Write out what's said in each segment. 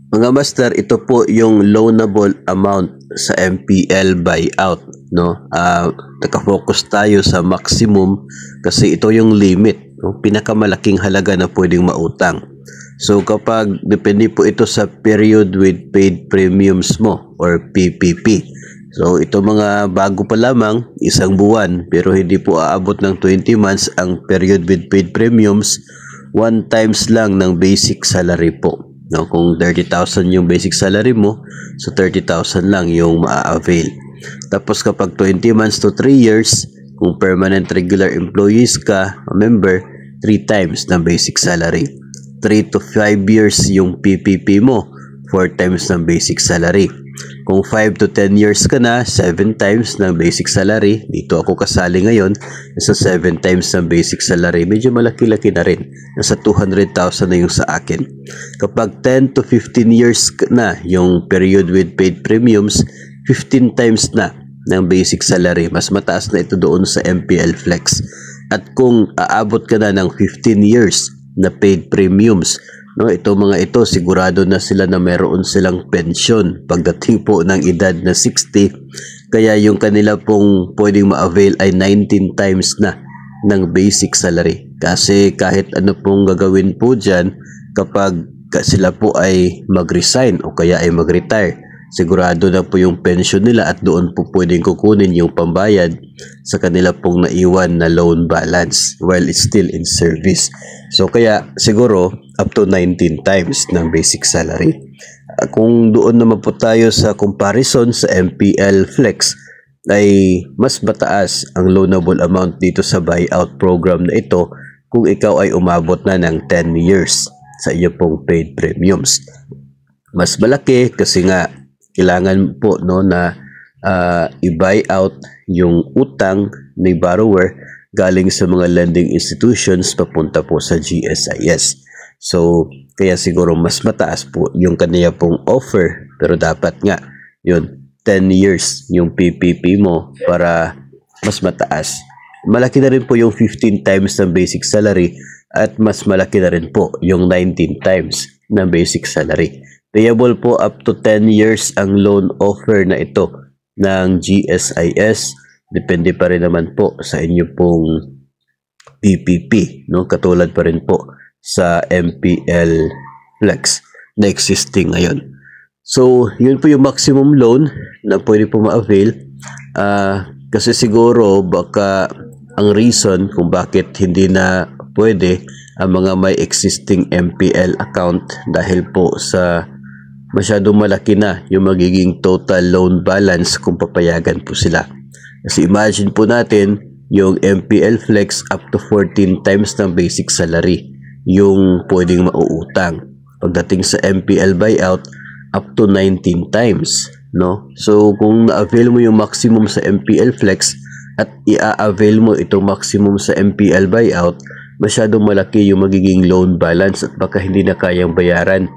Mga master, ito po yung loanable amount sa MPL buyout, no? Naka-focus tayo sa maximum kasi ito yung limit, no? Pinakamalaking halaga na pwedeng mautang. So kapag depende po ito sa period with paid premiums mo or PPP. So ito mga bago pa lamang, isang buwan, pero hindi po aabot ng 20 months ang period with paid premiums, 1 times lang ng basic salary po. No, kung 30,000 yung basic salary mo, so 30,000 lang yung maa-avail. Tapos kapag 20 months to 3 years, kung permanent regular employees ka, member, 3 times ng basic salary. 3 to 5 years yung PPP mo, 4 times ng basic salary. Kung 5 to 10 years ka na, 7 times ng basic salary. Dito ako kasali ngayon, nasa 7 times ng basic salary. Medyo malaki-laki na rin. Nasa 200,000 na yung sa akin. Kapag 10 to 15 years na yung period with paid premiums, 15 times na ng basic salary. Mas mataas na ito doon sa MPL Flex. At kung aabot ka na ng 15 years na paid premiums, no, ito mga ito sigurado na sila na meron silang pensyon pagdating po ng edad na 60, kaya yung kanila pong pwedeng ma-avail ay 19 times na ng basic salary. Kasi kahit ano pong gagawin po dyan, kapag sila po ay mag-resign o kaya ay mag-retire, sigurado na po yung pension nila at doon po pwedeng kukunin yung pambayad sa kanila pong naiwan na loan balance while it's still in service. So kaya siguro up to 19 times ng basic salary. Kung doon naman po tayo sa comparison sa MPL Flex, ay mas mataas ang loanable amount dito sa buyout program na ito kung ikaw ay umabot na ng 10 years sa iyo pong paid premiums. Mas malaki kasi nga kailangan po no na i-buy out yung utang ni borrower galing sa mga lending institutions papunta po sa GSIS. So kaya siguro mas mataas po yung kaniya pong offer, pero dapat nga yun 10 years yung PPP mo para mas mataas. Malaki na rin po yung 15 times ng basic salary at mas malaki na rin po yung 19 times ng basic salary. Payable po up to 10 years ang loan offer na ito ng GSIS. Depende pa rin naman po sa inyo pong PPP, no? Katulad pa rin po sa MPL Flex na existing ngayon. So, yun po yung maximum loan na pwede po ma-avail. Kasi siguro baka ang reason kung bakit hindi na pwede ang mga may existing MPL account dahil po sa masyadong malaki na yung magiging total loan balance kung papayagan po sila. Kasi imagine po natin yung MPL Flex up to 14 times ng basic salary yung pwedeng mauutang. Pagdating sa MPL buyout, up to 19 times, no? So kung na-avail mo yung maximum sa MPL Flex at i-avail mo itong maximum sa MPL buyout, masyadong malaki yung magiging loan balance at baka hindi na kayang bayaran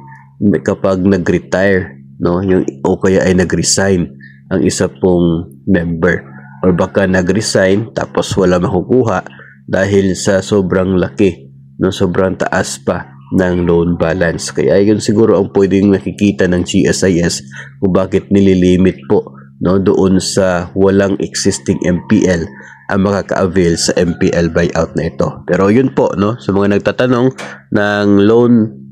kapag nag-retire, no? Yung o kaya ay nag-resign ang isa pong member, or baka nag-resign tapos wala makukuha dahil sa sobrang laki, no? Sobrang taas pa ng loan balance. Kaya yun siguro ang pwedeng nakikita ng GSIS kung bakit nililimit po, no, doon sa walang existing MPL ang makaka-avail sa MPL buyout na ito. Pero yun po, no, sa mga nagtatanong ng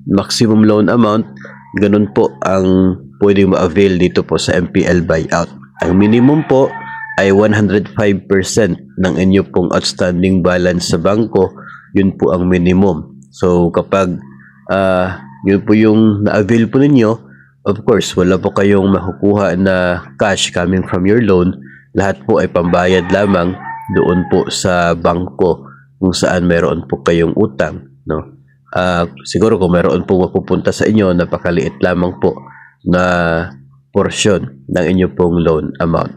maximum loan amount, ganun po ang pwedeng ma-avail dito po sa MPL buyout. Ang minimum po ay 105% ng inyo pong outstanding balance sa bangko. Yun po ang minimum. So kapag yun po yung na-avail po ninyo, of course wala po kayong makukuha na cash coming from your loan. Lahat po ay pambayad lamang doon po sa bangko kung saan meron po kayong utang, no? Siguro kung meron po mapupunta sa inyo, napakaliit lamang po na portion ng inyo pong loan amount.